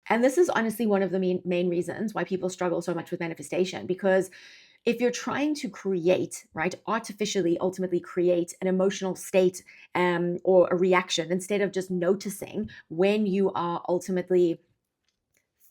And this is honestly one of the main reasons why people struggle so much with manifestation, because if you're trying to create, right, artificially, ultimately create an emotional state or a reaction, instead of just noticing when you are ultimately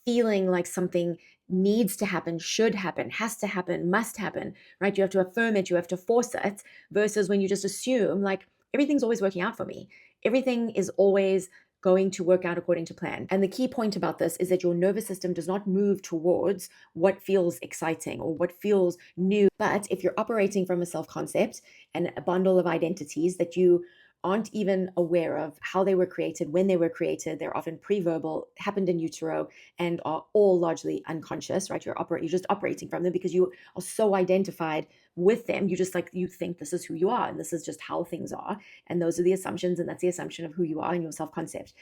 feeling like something needs to happen, should happen, has to happen, must happen, right? You have to affirm it, you have to force it, versus when you just assume, like, everything's always working out for me. Everything is always going to work out according to plan. And the key point about this is that your nervous system does not move towards what feels exciting or what feels new. But if you're operating from a self concept and a bundle of identities that you aren't even aware of how they were created, when they were created, they're often pre-verbal, happened in utero, and are all largely unconscious, right? You're just operating from them because you are so identified with them. You just, like, you think this is who you are and this is just how things are. And those are the assumptions, and that's the assumption of who you are and your self-concept.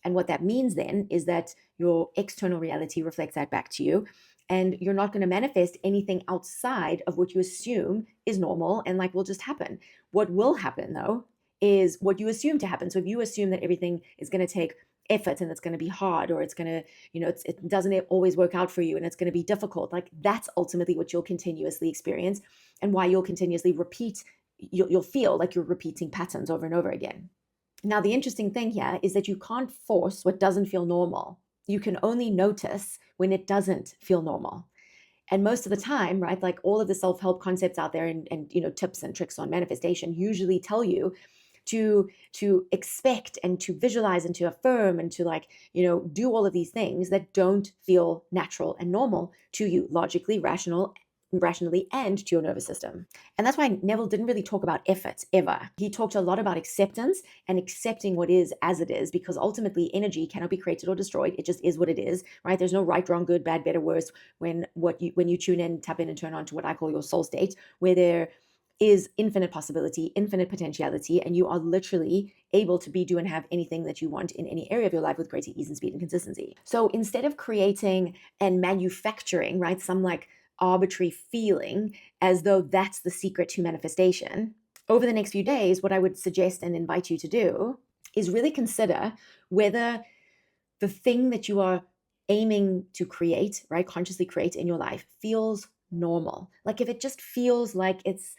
And what that means then is that your external reality reflects that back to you. And you're not going to manifest anything outside of what you assume is normal and like will just happen. What will happen though is what you assume to happen. So if you assume that everything is going to take effort and it's going to be hard, or it's going to, it doesn't always work out for you and it's going to be difficult, like, that's ultimately what you'll continuously experience, and why you'll continuously repeat. You'll feel like you're repeating patterns over and over again. Now, the interesting thing here is that you can't force what doesn't feel normal. You can only notice when it doesn't feel normal. And most of the time, right, like, all of the self-help concepts out there, and tips and tricks on manifestation usually tell you to expect and to visualize and to affirm and to, like, do all of these things that don't feel natural and normal to you, logically, rationally, and to your nervous system. And that's why Neville didn't really talk about effort ever. He talked a lot about acceptance and accepting what is as it is, because ultimately energy cannot be created or destroyed. It just is what it is, right? There's no right, wrong, good, bad, better, worse when you tune in, tap in, and turn on to what I call your soul state, where there is infinite possibility, infinite potentiality, and you are literally able to be, do, and have anything that you want in any area of your life with greater ease and speed and consistency. So instead of creating and manufacturing, right, some like arbitrary feeling as though that's the secret to manifestation, over the next few days, what I would suggest and invite you to do is really consider whether the thing that you are aiming to create, right, consciously create in your life, feels normal. Like, if it just feels like it's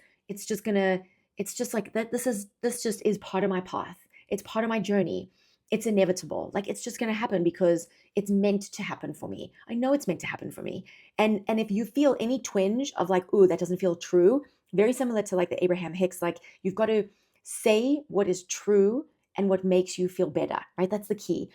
just gonna, it's just like that, this just is part of my path. It's part of my journey. It's inevitable. Like, it's just gonna happen because it's meant to happen for me. I know it's meant to happen for me. And if you feel any twinge of like, ooh, that doesn't feel true, very similar to like the Abraham Hicks, like, you've got to say what is true and what makes you feel better, right? That's the key.